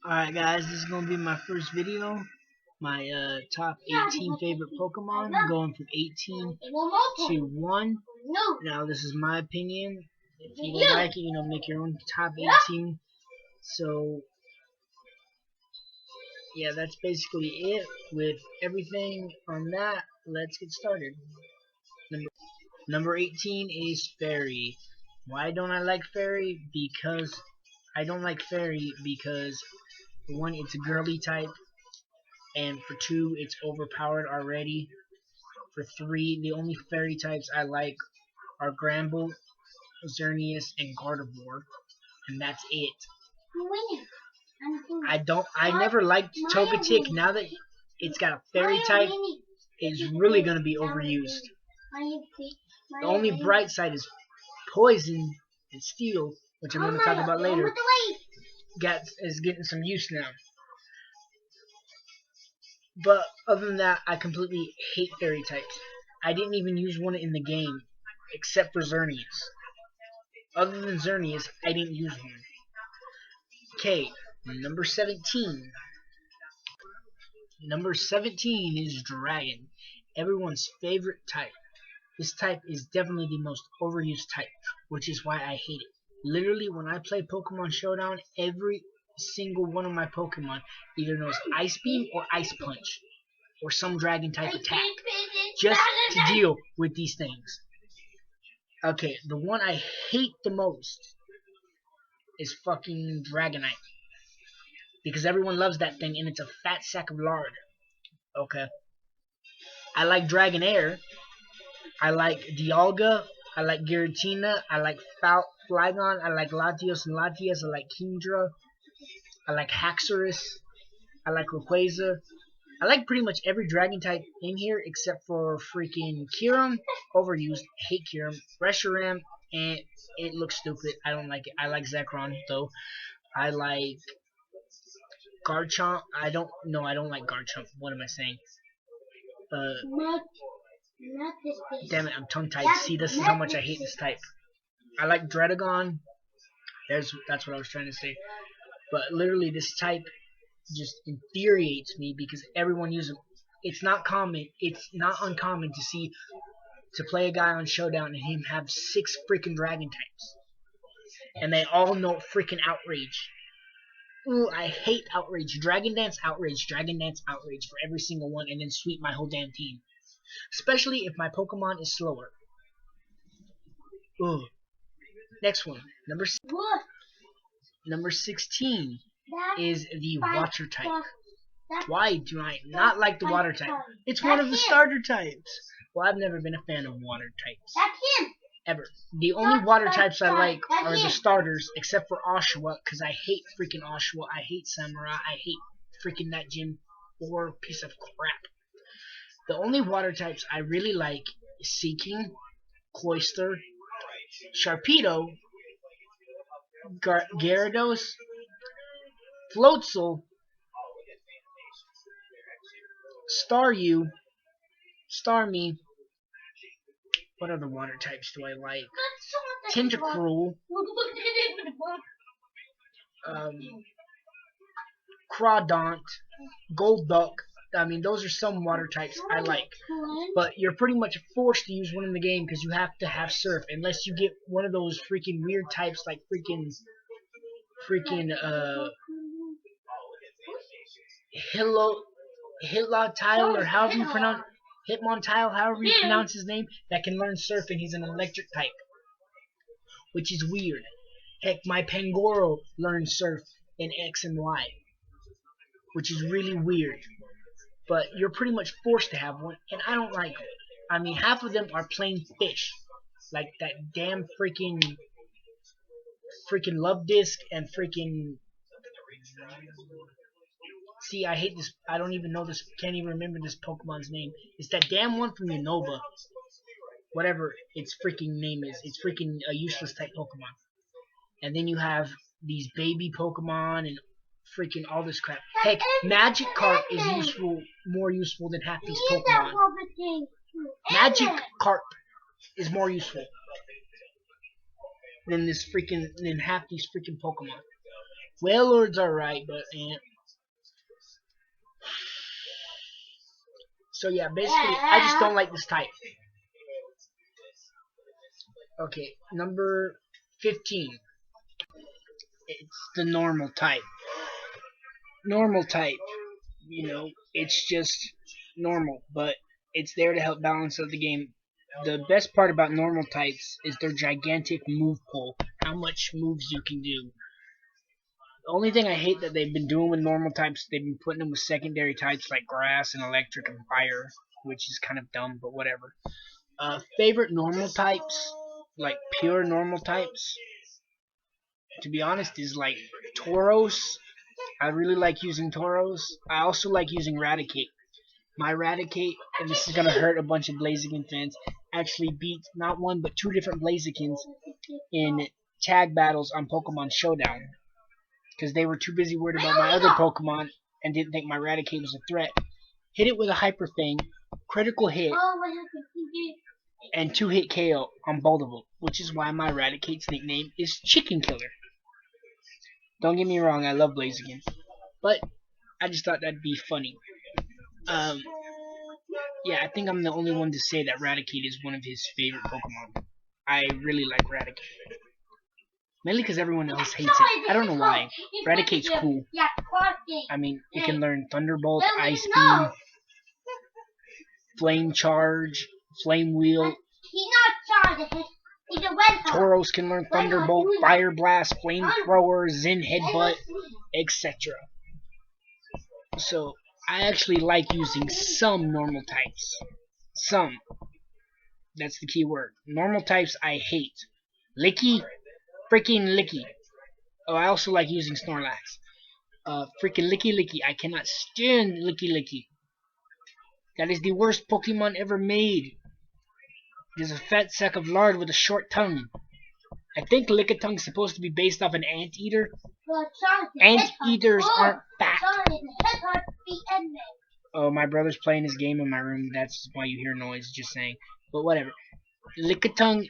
Alright guys, this is going to be my first video. My top 18 favorite Pokemon, going from 18 to 1. Now this is my opinion. If you don't like it, make your own top 18. So, yeah, that's basically it. With everything on that, let's get started. Number 18 is Fairy. Why don't I like Fairy? Because I don't like Fairy because, for one, it's a girly type. And for 2, it's overpowered already. For 3, the only fairy types I like are Granbull, Xerneas, and Gardevoir, and that's it. I never liked Togetic. Now that it's got a fairy type, it's really going to be overused. The only bright side is Poison and Steel, which I'm going to talk about later, is getting some use now. But other than that, I completely hate fairy types. I didn't even use one in the game, except for Xerneas. Other than Xerneas, I didn't use one. Okay, number 17. Number 17 is Dragon, everyone's favorite type. This type is definitely the most overused type, which is why I hate it. Literally, when I play Pokemon Showdown, every single one of my Pokemon either knows Ice Beam or Ice Punch, or some Dragon type attack, just to deal with these things. Okay, the one I hate the most is fucking Dragonite, because everyone loves that thing and it's a fat sack of lard. Okay, I like Dragonair, I like Dialga, I like Giratina, I like Flygon, I like Latios and Latias, I like Kingdra, I like Haxorus, I like Rayquaza. I like pretty much every dragon type in here except for freaking Kyurem. Overused. Hate Kyurem. Reshiram, and it looks stupid. I don't like it. I like Zekrom though. I like Garchomp. I don't like Garchomp. What am I saying? Damn it, I'm tongue-tied. See, this is how much I hate this type. I like Dredagon. That's what I was trying to say. But literally, this type just infuriates me because everyone uses them. It's not uncommon to play a guy on Showdown and him have 6 freaking dragon types. And they all know freaking Outrage. Ooh, I hate Outrage. Dragon Dance, Outrage, Dragon Dance, Outrage for every single one, and then sweep my whole damn team. Especially if my Pokemon is slower. Ooh. Next one. Number 16 is the Water type. Why do I not like the Water type? It's one of the starter types. Well, I've never been a fan of Water types. Ever. The only Water types I like are the starters, except for Oshawott, because I hate freaking Oshawott. I hate Samurai. I hate freaking that gym 4 piece of crap. The only Water types I really like is Seaking, Cloyster, Sharpedo, Gyarados, Floatzel, Staryu, Starmie. What other Water types do I like? Tentacruel, Crawdaunt, Golduck. I mean, those are some Water types I like. But you're pretty much forced to use one in the game because you have to have Surf. Unless you get one of those freaking weird types like freaking Hitmontile, or however you pronounce Hitmontile, however you pronounce his name, that can learn Surf, and he's an electric type, which is weird. Heck, my Pangoro learns Surf in X and Y, which is really weird. But you're pretty much forced to have one, and I don't like it. I mean, half of them are plain fish, like that damn freaking Love Disc and freaking. See, I hate this. I don't even know this. Can't even remember this Pokemon's name. It's that damn one from Unova. Whatever its freaking name is. It's freaking a useless type Pokemon. And then you have these baby Pokemon and freaking all this crap. Heck, Magikarp is more useful than half these Pokemon. Magikarp is more useful than half these freaking Pokemon. Wailord's alright, but so yeah, basically, I just don't like this type. Okay, number 15. It's the normal type. Normal type, it's just normal, but it's there to help balance out the game. The best part about normal types is their gigantic move pool, how much moves you can do. The only thing I hate that they've been doing with normal types, they've been putting them with secondary types like grass and electric and fire, which is kind of dumb, but whatever. Favorite normal types, like pure normal types, to be honest, is like Tauros. I really like using Tauros. I also like using Raticate. My Raticate, and this is going to hurt a bunch of Blaziken fans, actually beat not one but two different Blazikens in tag battles on Pokemon Showdown. Because they were too busy worried about my other Pokemon and didn't think my Raticate was a threat. Hit it with a Hyper Fang, critical hit, and 2-hit KO on both of them, which is why my Raticate's nickname is Chicken Killer. Don't get me wrong, I love Blaziken, but I just thought that'd be funny. Yeah, I think I'm the only one to say that Raticate is one of his favorite Pokemon. I really like Raticate. Mainly because everyone else hates it. I don't know why. Raticate's cool. I mean, it can learn Thunderbolt, Ice Beam, Flame Charge, Flame Wheel. Tauros can learn Thunderbolt, Fire Blast, Flamethrower, Zen Headbutt, etc. So, I actually like using some normal types. Some. That's the key word. Normal types I hate. Licky, freaking Licky. Oh, I also like using Snorlax. Freaking Licky. I cannot stand Licky. That is the worst Pokemon ever made. It is a fat sack of lard with a short tongue. I think Lickitung is supposed to be based off an anteater. Anteaters aren't fat. Oh, my brother's playing his game in my room. That's why you hear noise, just saying. But whatever. Lickitung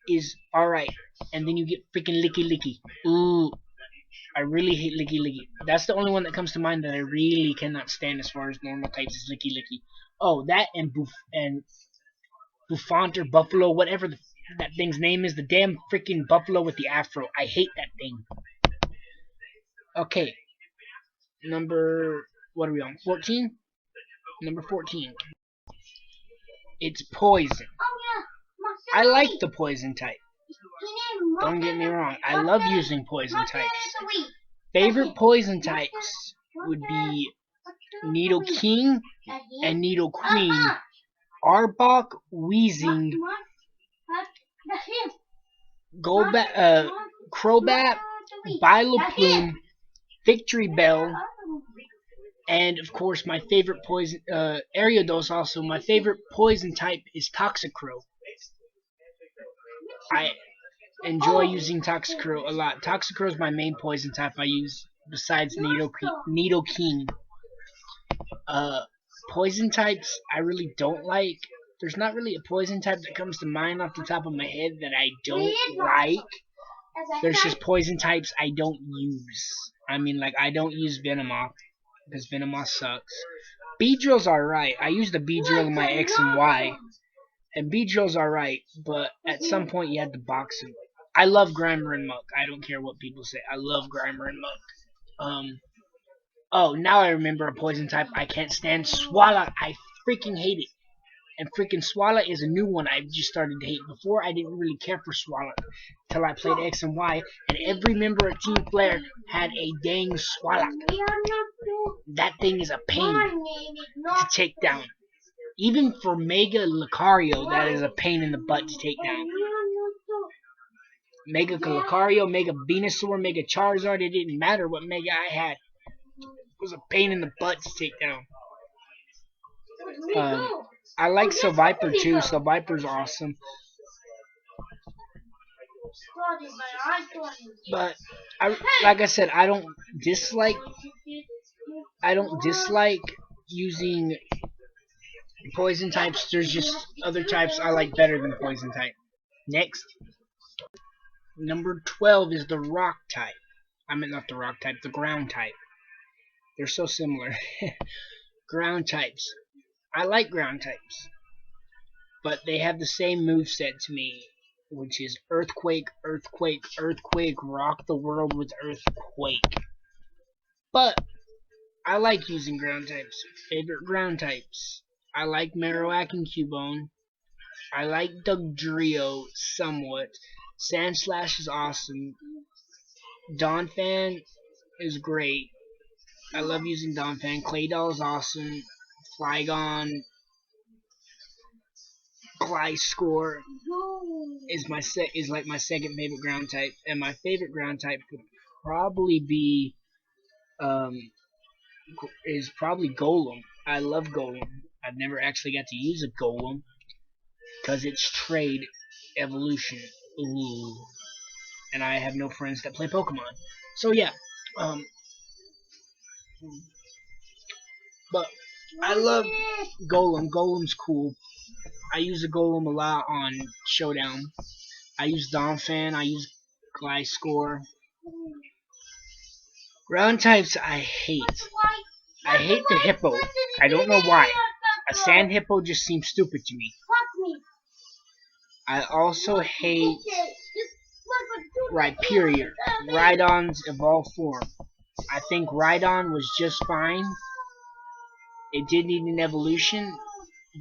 is alright. And then you get freaking Licky. Ooh. I really hate Licky. That's the only one that comes to mind that I really cannot stand as far as normal types is Licky. Oh, that and Buffont or Buffalo, whatever that thing's name is. The damn freaking Buffalo with the afro. I hate that thing. Okay. What are we on? 14? Number 14. It's Poison. I like the Poison type. Don't get me wrong. I love using Poison types. Favorite Poison types would be Nidoking and Nidoqueen. Arbok, Weezing, Crobat, Vileplume, Victory Bell, and of course my favorite poison, Ariados also. My favorite poison type is Toxicrow. I enjoy using Toxicrow a lot. Toxicrow is my main poison type I use besides Nidoking. Poison types I really don't like. There's not really a poison type that comes to mind off the top of my head that I don't like. There's just poison types I don't use. I mean, like, I don't use Venomoth because Venomoth sucks. Beedrill's alright. I use the Beedrill in my X and Y. And Beedrill's alright, but at some point you had to box him. I love Grimer and Muck. I don't care what people say. I love Grimer and Muck. Oh, now I remember a poison type I can't stand. Swalot. I freaking hate it. And freaking Swalot is a new one I've just started to hate. Before, I didn't really care for Swalot until I played X and Y, and every member of Team Flare had a dang Swalot. That thing is a pain to take down. Even for Mega Lucario, that is a pain in the butt to take down. Mega Lucario, Mega Venusaur, Mega Charizard, it didn't matter what Mega I had. It was a pain in the butt to take down. I like Seviper too. Seviper's awesome. But like I said, I don't dislike using poison types. There's just other types I like better than poison type. Next, number 12 is the rock type. I meant not the rock type, the ground type. They're so similar. Ground types. I like ground types, but they have the same moveset to me, which is Earthquake, Earthquake, Earthquake, rock the world with Earthquake. But I like using ground types. Favorite ground types. I like Marowak and Cubone. I like Dugtrio somewhat. Sandslash is awesome. Donphan is great. I love using Donphan. Claydol is awesome. Flygon, Gliscor is like my second favorite ground type, and my favorite ground type would probably be is probably Golem. I love Golem. I've never actually got to use a Golem because it's trade evolution. Ooh. And I have no friends that play Pokemon. So yeah, but I love Golem. Golem's cool. I use a Golem a lot on Showdown. I use Donphan. I use Gliscor. Ground types I hate. I hate the Hippo. I don't know why. A Sand Hippo just seems stupid to me. I also hate Rhyperior. Rhydon's evolved form. I think Rhydon was just fine. It did need an evolution,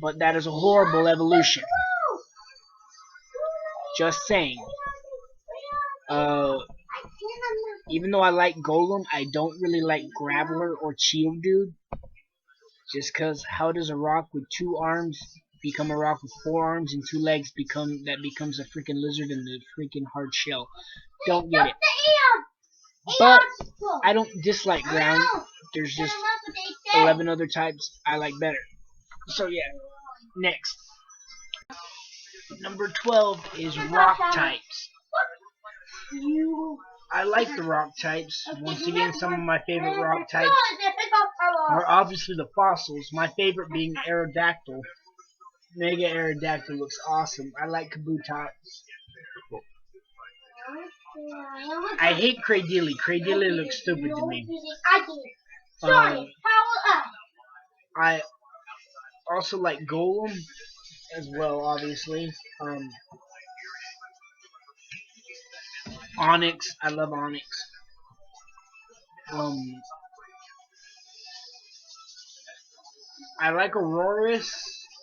but that is a horrible evolution. Just saying. Even though I like Golem, I don't really like Graveler or Geodude. Just cause how does a rock with 2 arms become a rock with 4 arms and 2 legs becomes a freaking lizard in the freaking hard shell? Don't get it. But I don't dislike ground. There's just 11 other types I like better. So yeah. Next. Number 12 is rock types. I like the rock types. Once again, some of my favorite rock types are obviously the fossils. My favorite being Aerodactyl. Mega Aerodactyl looks awesome. I like Kabutops. I hate Cradily. Cradily looks stupid to me. I also like Golem as well, obviously. Onyx. I love Onyx. I like Aurorus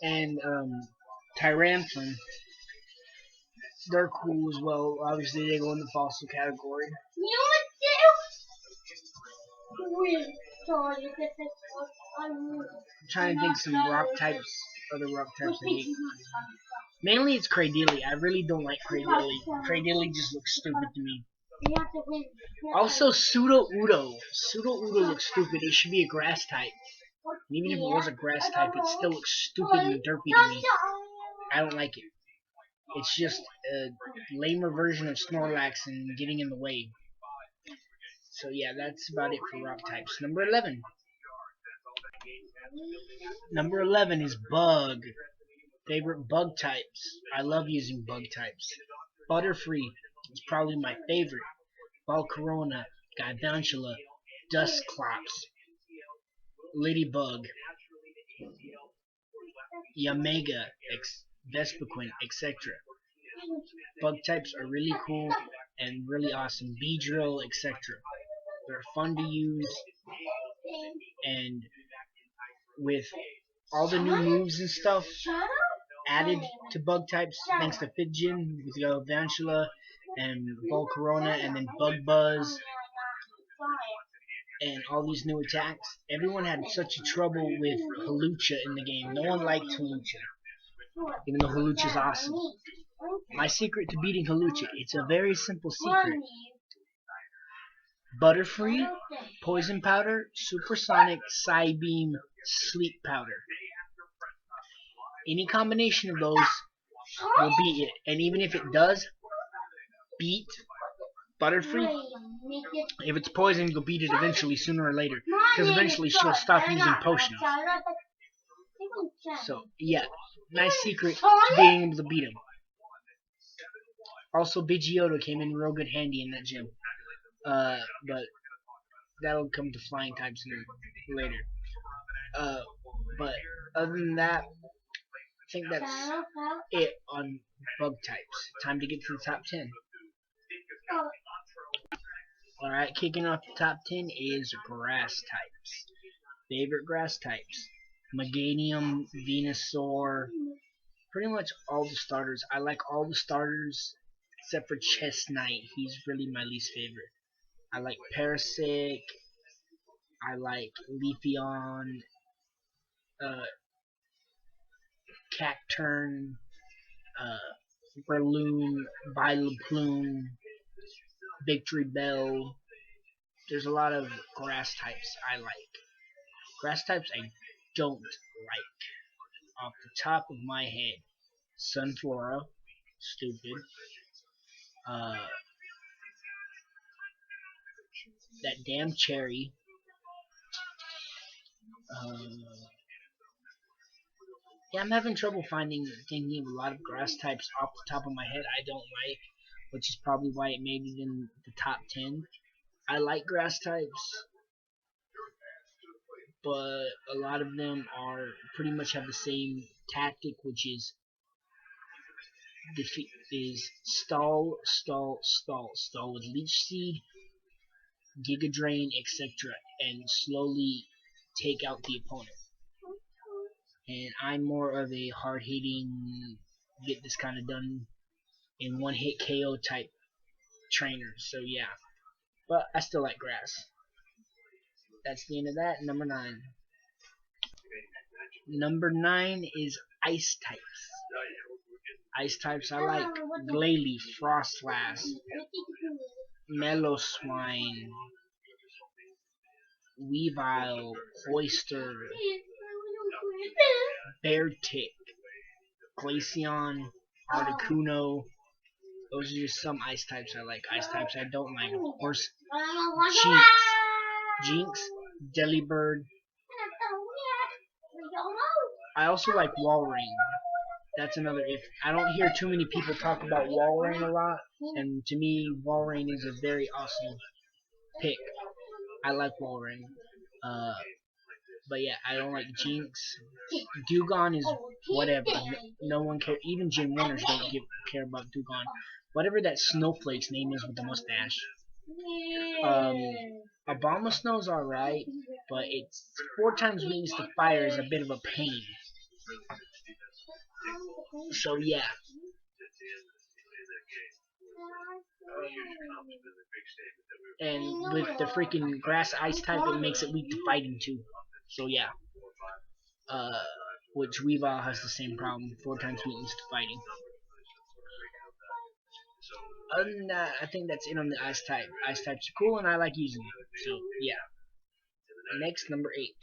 and Tyrantrum. They're cool as well. Obviously, they go in the fossil category. I'm trying to think some rock types, other rock types I hate. Mainly it's Cradily. I really don't like Cradily. Cradily just looks stupid to me. Also, Pseudo-Udo. Pseudo-Udo looks stupid. It should be a grass type. And even if it was a grass type, it still looks stupid and derpy to me. I don't like it. It's just a lamer version of Snorlax and getting in the way. So yeah, that's about it for rock types. Number 11. Number 11 is Bug. Favorite bug types. I love using bug types. Butterfree is probably my favorite. Volcarona, Gigantula, Dusclops, Ladybug, Yamega, Vespiquen, etc. Bug types are really cool and really awesome. Beedrill, etc. They're fun to use, and with all the new moves and stuff added to bug types, thanks to Fidgin with Galvantula and Volcarona, and then Bug Buzz, and all these new attacks. Everyone had such a trouble with Hawlucha in the game. No one liked Hawlucha, even though Hawlucha's awesome. My secret to beating Hawlucha, it's a very simple secret. Butterfree, Poison Powder, Supersonic, Psybeam, Sleep Powder. Any combination of those will beat it. And even if it does beat Butterfree, if it's poison, you'll beat it eventually, sooner or later. Because eventually she'll stop using potions. So, yeah. Nice secret to being able to beat him. Also, Pidgeotto came in real good handy in that gym. But that'll come to flying types later. Uh, but other than that, I think that's it on bug types. Time to get to the top 10. Alright, kicking off the top 10 is grass types. Favorite grass types: Meganium, Venusaur, pretty much all the starters. I like all the starters except for Chestnut. He's really my least favorite. I like Parasic, I like Leafeon, uh, Cacturn, Breloom, Vileplume, Victory Bell. There's a lot of grass types I like. Grass types I don't like. Off the top of my head, Sunflora, stupid. That damn cherry. Yeah, I'm having trouble thinking of a lot of grass types off the top of my head I don't like, which is probably why it made it in the top 10. I like grass types, but a lot of them are pretty much have the same tactic, which is stall with Leech Seed, Giga Drain, etc., and slowly take out the opponent. And I'm more of a hard-hitting, get this kind of done in one-hit KO type trainer. So yeah, but I still like grass. That's the end of that. Number 9. Number 9 is ice types. Ice types I like: Glalie, Frostlass, Mellowswine, Weavile, Oyster, Beartic, Glaceon, Articuno. Those are just some ice types I like. Ice types I don't like, of course, Jinx, Delibird. I also like Walrein. That's another if. I don't hear too many people talk about Walrein a lot, and to me, Walrein is a very awesome pick. I like Walrein. But yeah, I don't like Jinx. Dewgong is whatever. No one cares. Even gym winners don't care about Dewgong. Whatever that snowflake's name is with the mustache. Abomasnow's alright, but it's 4 times weakness to fire is a bit of a pain. So yeah. And with the freaking grass ice type, it makes it weak to fighting too. So yeah. Which Weavile has the same problem, 4 times weakness to fighting. Other than that, I think that's it on the ice type. Ice types are cool and I like using them. So yeah. Next, number 8.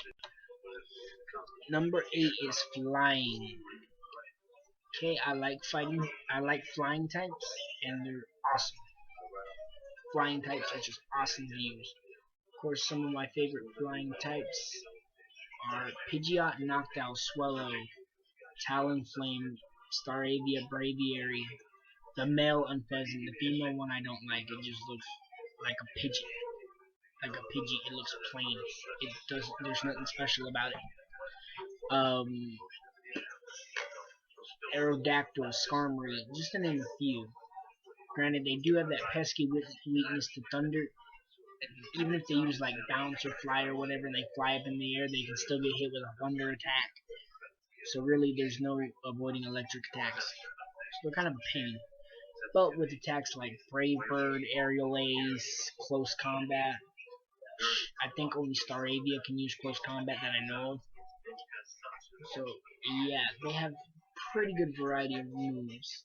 Number 8 is flying. Okay, I like flying types, and they're awesome. Flying types are just awesome to use. Of course, some of my favorite flying types are Pidgeot, Noctowl, Swellow, Talonflame, Staravia, Braviary, the male Unfezant. The female one I don't like. It just looks like a Pidgey. Like a Pidgey, it looks plain. There's nothing special about it. Aerodactyl, Skarmory, just to name a few. Granted, they do have that pesky weakness to thunder. Even if they use like bounce or fly or whatever, and they fly up in the air, they can still get hit with a thunder attack. So really, there's no avoiding electric attacks. So they're kind of a pain. But with attacks like Brave Bird, Aerial Ace, Close Combat, I think only Staravia can use Close Combat that I know of. So yeah, they have pretty good variety of moves.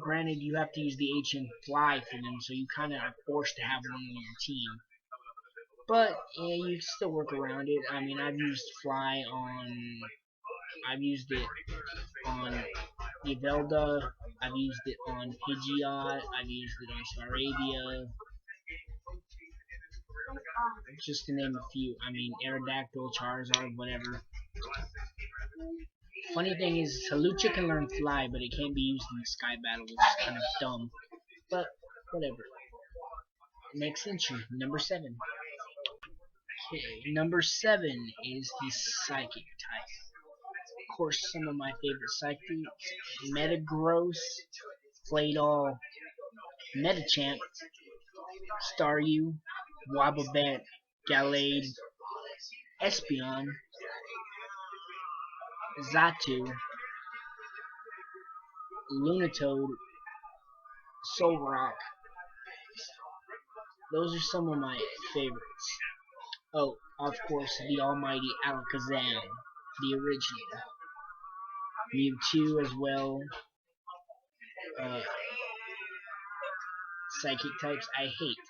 Granted, you have to use the H and Fly for them, so you kind of are forced to have one on your team. But yeah, you still work around it. I mean, I've used it on Yvelda, I've used it on Pidgeot, I've used it on Staravia, just to name a few. I mean, Aerodactyl, Charizard, whatever. Funny thing is, Hawlucha can learn Fly, but it can't be used in the Sky Battle, which is kind of dumb. but whatever. Next entry, number 7. Okay, number 7 is the Psychic type. Of course, some of my favorite Psychics: Metagross, Claydol, Metachamp, Staryu, Wobbuffet, Gallade, Espeon, Xatu, Lunatoad, Solrock. Those are some of my favorites. Oh, of course, the almighty Alakazam, the original. Mewtwo as well. Uh, Psychic types I hate: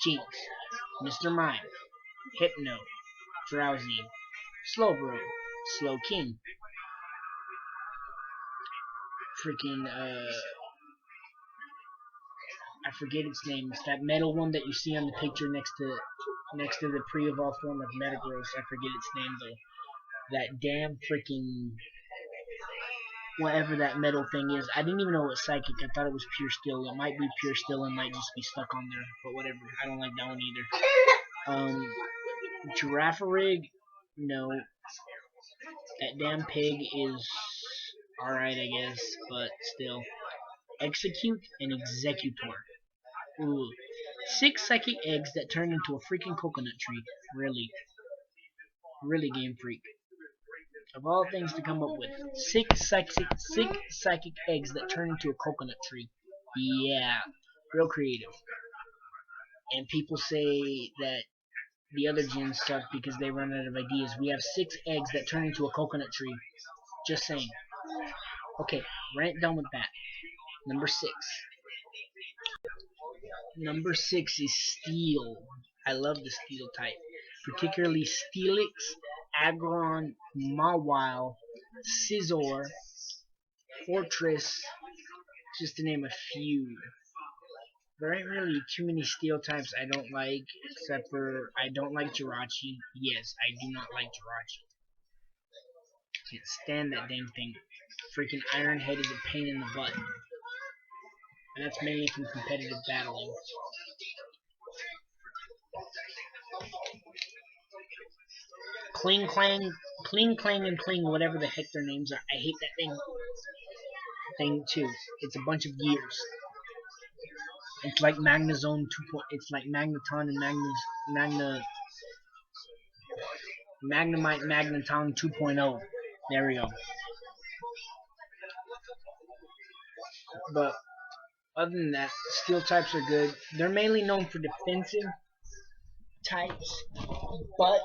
Jinx, Mr. Mime, Hypno, Drowsy, Slowbro, Slowking, freaking I forget its name. It's that metal one that you see on the picture next to the pre-evolved form of Metagross. I forget its name though. That damn freaking whatever that metal thing is. I didn't even know it was Psychic. I thought it was Pure Steel. It might be Pure Steel and might just be stuck on there, but whatever. I don't like that one either. Girafarig, no. That damn pig is alright, I guess, but still. Execute and Executor. Ooh. 6 psychic eggs that turn into a freaking coconut tree. Really. Really, Game Freak. Of all things to come up with. 6 psychic eggs that turn into a coconut tree. Yeah. Real creative. And people say that the other gens suck because they run out of ideas. We have 6 eggs that turn into a coconut tree. Just saying. Okay, rant done with that. Number 6. Number 6 is Steel. I love the Steel type. Particularly Steelix, Aggron, Mawile, Scizor, Fortress, just to name a few. There ain't really too many Steel types I don't like, except for I don't like Jirachi. Yes, I do not like Jirachi. Can't stand that dang thing. Freaking Iron Head is a pain in the butt. And that's mainly from competitive battling. Kling Clang, and Kling, whatever the heck their names are. I hate that thing too. It's a bunch of gears. It's like Magnezone 2. It's like Magneton and Magnemite Magneton 2.0. There we go. But other than that, Steel types are good. They're mainly known for defensive types, but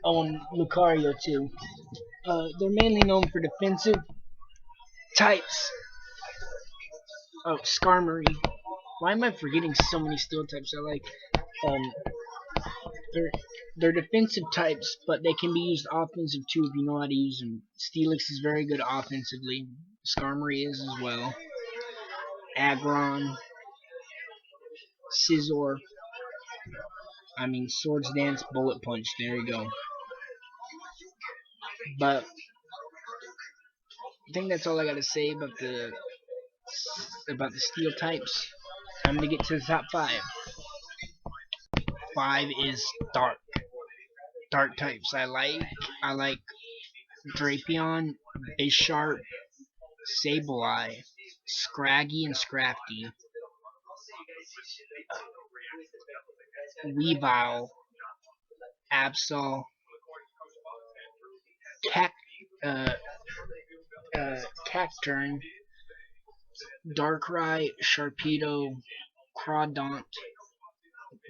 and Lucario too. They're mainly known for defensive types. Oh, Skarmory. Why am I forgetting so many Steel types I like? They're defensive types, but they can be used offensive too if you know how to use them. Steelix is very good offensively. Skarmory is as well. Aggron, Scizor. Swords Dance, Bullet Punch. There you go. But I think that's all I gotta say about the Steel types. Time to get to the top 5. 5 is Dark. Dark types I like Drapion, Bisharp, Sableye, Scraggy and Scrafty, Weavile, Absol, Cacturn, Darkrai, Sharpedo, Crawdaunt,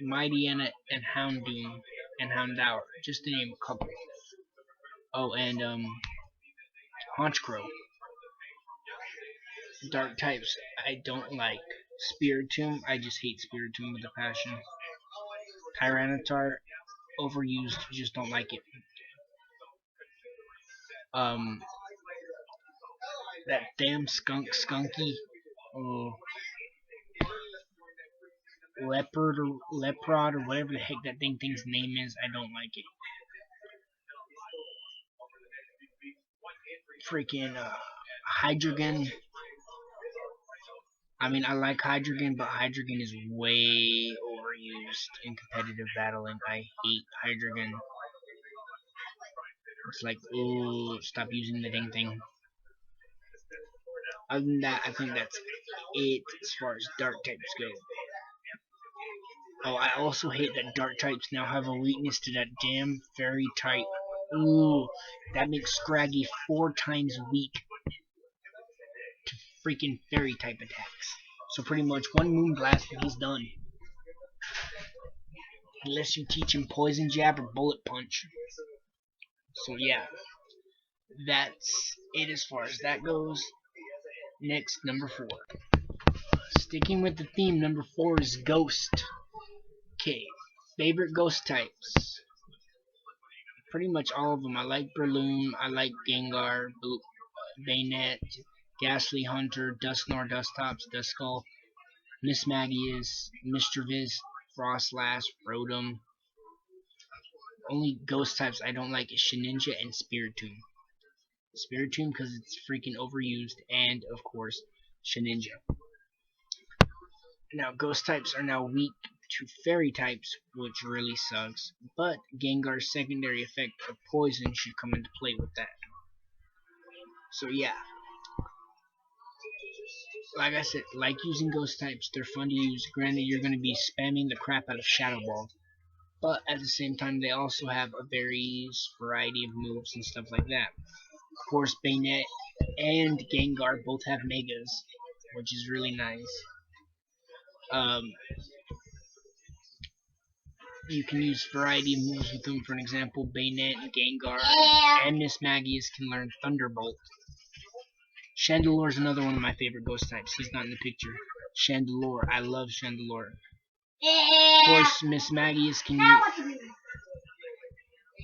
Mightyena, and Houndoom, and Houndour, just to name a couple. Oh, and Honchkrow. Dark types I don't like. Spiritomb, I just hate Spiritomb with a passion. Tyranitar, overused, just don't like it. That damn Skunky. Leopard or Leprod or whatever the heck that thing's name is, I don't like it. Freaking Hydreigon. I mean, I like Hydreigon, but Hydreigon is way overused in competitive battling. I hate Hydreigon. It's like, ooh, stop using the dang thing. Other than that, I think that's it as far as dark types go. Oh, I also hate that dark types now have a weakness to that damn fairy type. Ooh, that makes Scraggy 4 times weak to freaking fairy type attacks. So pretty much one Moonblast and he's done. Unless you teach him Poison Jab or Bullet Punch. So yeah, that's it as far as that goes. Next, number 4. Sticking with the theme, number 4 is Ghost. Okay, favorite Ghost types. Pretty much all of them. I like Breloom, I like Gengar, Bayonet, Ghastly Hunter, Dusknoir, Dustops, Duskull, Mismagius, Mischievous, Frostlass, Rotom. Only Ghost types I don't like is Shedinja and Spiritomb. Spiritomb because it's freaking overused, and of course, Shedinja. Now, Ghost types are now weak to Fairy types, which really sucks, but Gengar's secondary effect of Poison should come into play with that. So yeah, like I said, like using Ghost types, they're fun to use. Granted, you're going to be spamming the crap out of Shadow Ball, but at the same time, they also have a variety of moves and stuff like that. Of course, Bayonet and Gengar both have Megas, which is really nice. You can use variety of moves with them. For an example, Bayonet, Gengar, and Mismagius can learn Thunderbolt. Chandelure is another one of my favorite Ghost types. He's not in the picture. Chandelure, I love Chandelure. Of course, Mismagius can use...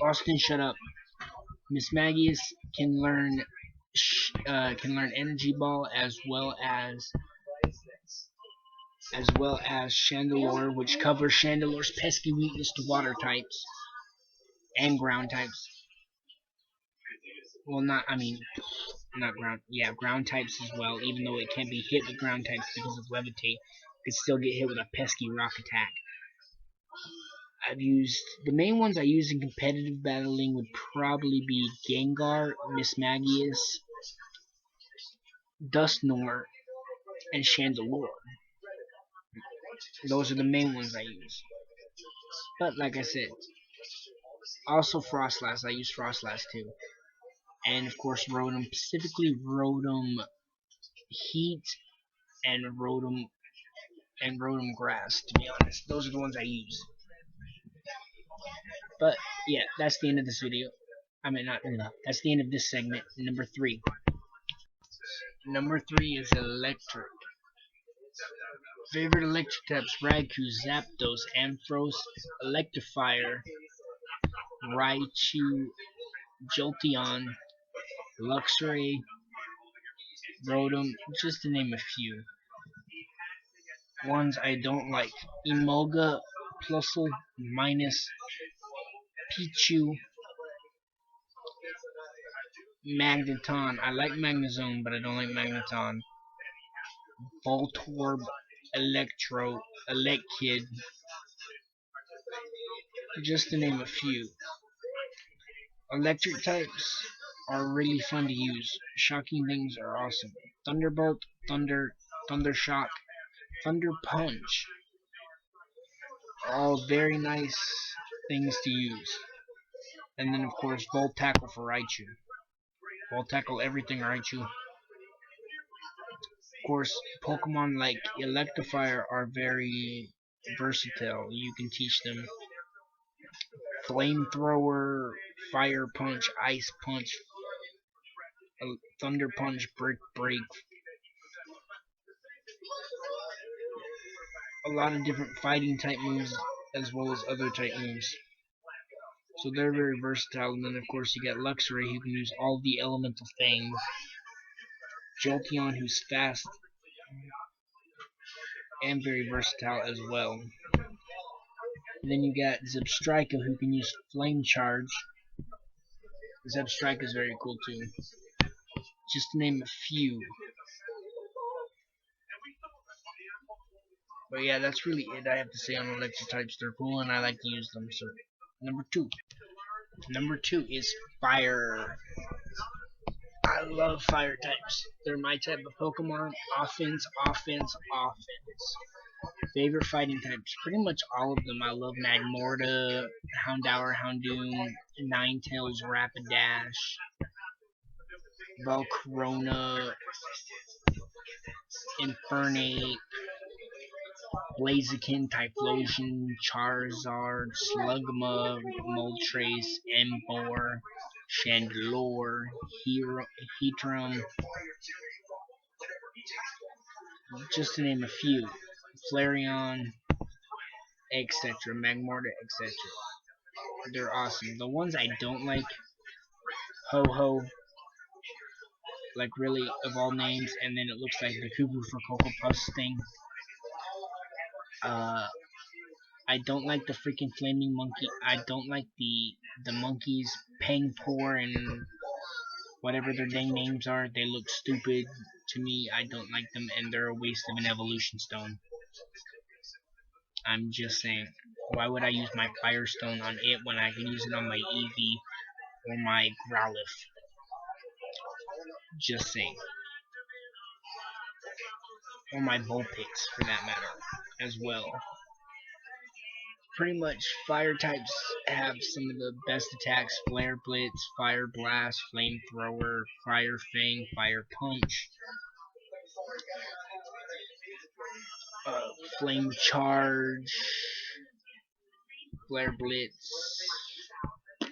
Austin, shut up. Mismagius can learn Energy Ball as well as Chandelure, which covers Chandelure's pesky weakness to water types and ground types. Well, not ground. Yeah, ground types as well. Even though it can't be hit with ground types because of Levitate, it could still get hit with a pesky rock attack. The main ones I use in competitive battling would probably be Gengar, Mismagius, Dusknoir, and Chandelure. Those are the main ones I use. But like I said, also Frostlass. I use Frostlass too. And of course Rotom, specifically Rotom Heat and Rotom Grass, to be honest. Those are the ones I use. But yeah, that's the end of this video. That's the end of this segment. Number 3. Number 3 is Electric. Favorite electric types: Raikou, Zapdos, Ampharos, Electivire, Raichu, Jolteon, Luxray, Rotom, just to name a few. Ones I don't like: Emolga, Plusle, Minus, Pichu, Magneton. I like Magnezone, but I don't like Magneton. Voltorb, Electro, Elekid, just to name a few. Electric types are really fun to use. Shocking things are awesome. Thunderbolt, Thunder, Thundershock, Thunder Punch are all very nice things to use. And then of course Volt Tackle for Raichu. Volt Tackle everything Raichu. Of course, Pokemon like Electivire are very versatile. You can teach them Flamethrower, Fire Punch, Ice Punch, Thunder Punch, Brick Break. A lot of different fighting type moves as well as other type moves. So they're very versatile. And then of course you got Luxray, who can use all the elemental things. Jolteon, who's fast and very versatile as well. And then you got Zebstrika, who can use Flame Charge. Zebstrika is very cool too. Just to name a few. But yeah, that's really it I have to say on electric types. They're cool and I like to use them. So number two. Number two is fire. I love fire types. They're my type of Pokemon. Offense, offense, offense. Favorite fighting types? Pretty much all of them. I love Magmorta, Houndour, Houndoom, Ninetales, Rapidash, Volcarona, Infernape, Blaziken, Typhlosion, Charizard, Slugma, Moltres, Emboar, Chandelure, Heatran, just to name a few. Flareon, etc. Magmorta, etc. They're awesome. The ones I don't like, Ho-Ho, like really of all names, and then it looks like the Cuckoo for Cocoa Puffs thing. I don't like the freaking flaming monkey. I don't like the monkeys, Pangpor and whatever their dang names are. They look stupid to me. I don't like them, and they're a waste of an evolution stone. I'm just saying, why would I use my Firestone on it when I can use it on my Eevee or my Growlithe? Just saying. Or my Vulpix, for that matter, as well. Pretty much, fire types have some of the best attacks. Flare Blitz, Fire Blast, Flamethrower, Fire Fang, Fire Punch, Flame Charge, Flare Blitz. I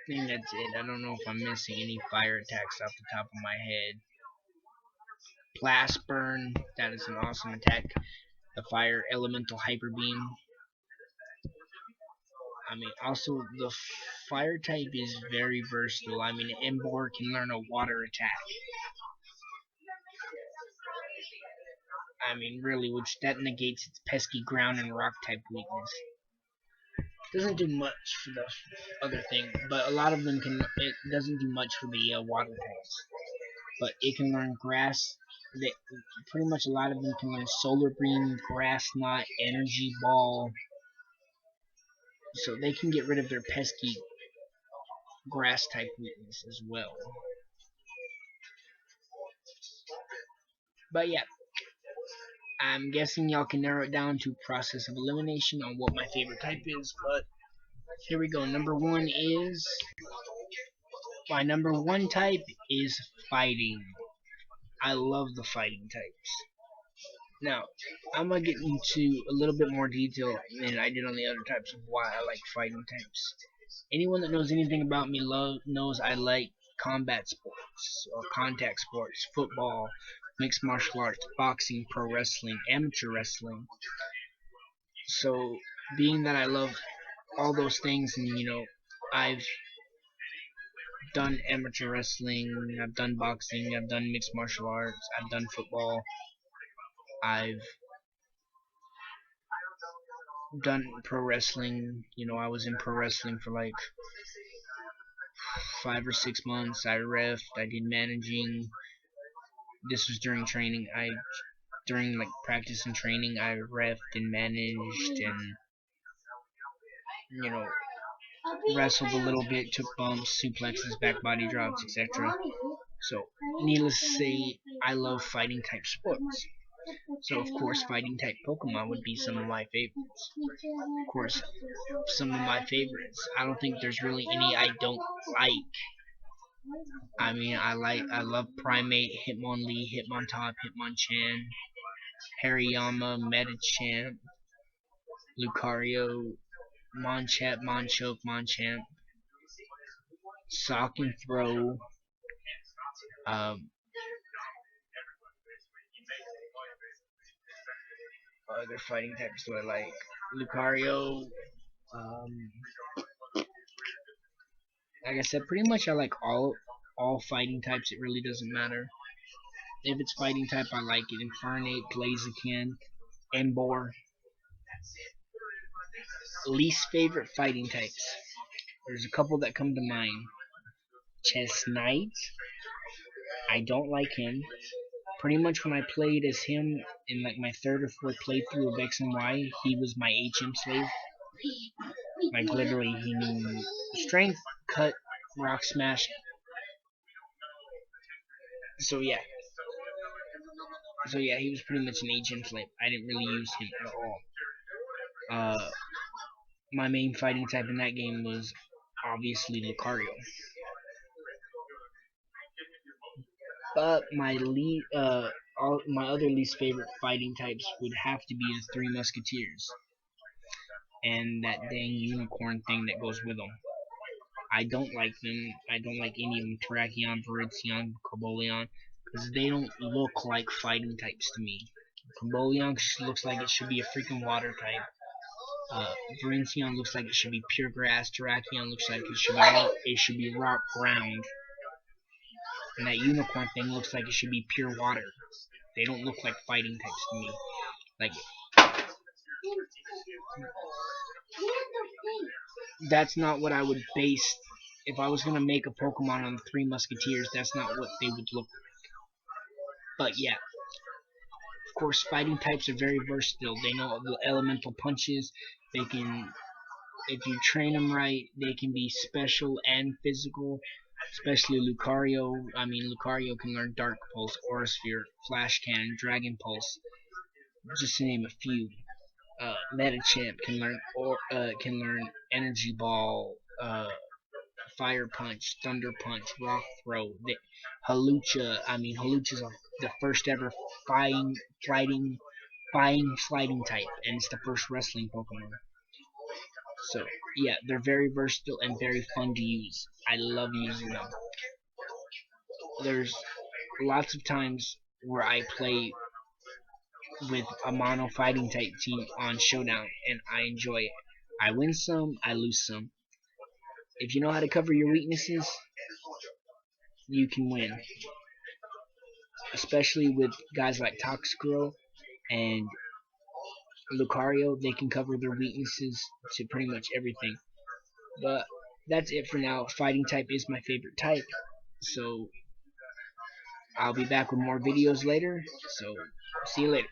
think that's it. I don't know if I'm missing any fire attacks off the top of my head. Blast Burn, that is an awesome attack. The Fire Elemental Hyper Beam. I mean, also the fire type is very versatile. I mean, Emboar can learn a water attack. I mean, really, which that negates its pesky ground and rock type weakness. Doesn't do much for the other thing, but a lot of them can. It doesn't do much for the water types, but it can learn grass. Pretty much a lot of them can learn Solar Beam, Grass Knot, Energy Ball, so they can get rid of their pesky grass type weakness as well. But yeah, I'm guessing y'all can narrow it down to process of elimination on what my favorite type is, but here we go. My number one type is fighting. I love the fighting types. Now, I'm going to get into a little bit more detail than I did on the other types of why I like fighting types. Anyone that knows anything about me knows I like combat sports, or contact sports, football, mixed martial arts, boxing, pro wrestling, amateur wrestling. So, being that I love all those things, and I've done amateur wrestling, I've done boxing, I've done mixed martial arts, I've done football, I've done pro wrestling. I was in pro wrestling for like 5 or 6 months. I refed, I did managing. This was during training. During like practice and training, I refed and managed and wrestled a little bit, took bumps, suplexes, back body drops, etc. So, needless to say, I love fighting type sports. So, of course, fighting type Pokemon would be some of my favorites. Of course, some of my favorites. I don't think there's really any I don't like. I mean, I love Primeape, Hitmonlee, Hitmontop, Hitmonchan, Hariyama, Medicham, Lucario, Monchep, Monchoke, Monchamp, Sock and Throw, other fighting types do I like? Lucario, like I said, pretty much I like all fighting types. It really doesn't matter. If it's fighting type, I like it. Infernape, Blaziken, Emboar. Least favorite fighting types. There's a couple that come to mind. Chess Knight. I don't like him. Pretty much when I played as him in like my third or fourth playthrough of X and Y, he was my HM slave. Like literally, he knew strength, cut, rock smash. So yeah, he was pretty much an HM slave. I didn't really use him at all. My main fighting type in that game was obviously Lucario. But my other least favorite fighting types would have to be the Three Musketeers and that dang unicorn thing that goes with them. I don't like them. I don't like any of them. Terrakion, Virizion, Cobalion, because they don't look like fighting types to me. Cobalion looks like it should be a freaking water type. Virizion looks like it should be pure grass. Terrakion looks like it should be rock ground. And that unicorn thing looks like it should be pure water. They don't look like fighting types to me. Like, that's not what I would base. If I was gonna make a Pokemon on the Three Musketeers, that's not what they would look like. But yeah, of course, fighting types are very versatile. They know the elemental punches. They can, if you train them right, they can be special and physical. Especially Lucario. I mean, Lucario can learn Dark Pulse, Aura Sphere, Flash Cannon, Dragon Pulse, just to name a few. Metachamp can learn Energy Ball, Fire Punch, Thunder Punch, Rock Throw. Hawlucha. I mean, Hawlucha's the first ever fighting type, and it's the first wrestling Pokemon. So yeah, they're very versatile and very fun to use. I love using them. There's lots of times where I play with a mono fighting type team on Showdown, and I enjoy it. I win some, I lose some. If you know how to cover your weaknesses, you can win. Especially with guys like Toxicrow and Lucario, they can cover their weaknesses to pretty much everything. But that's it for now. Fighting type is my favorite type. So I'll be back with more videos later. So see you later.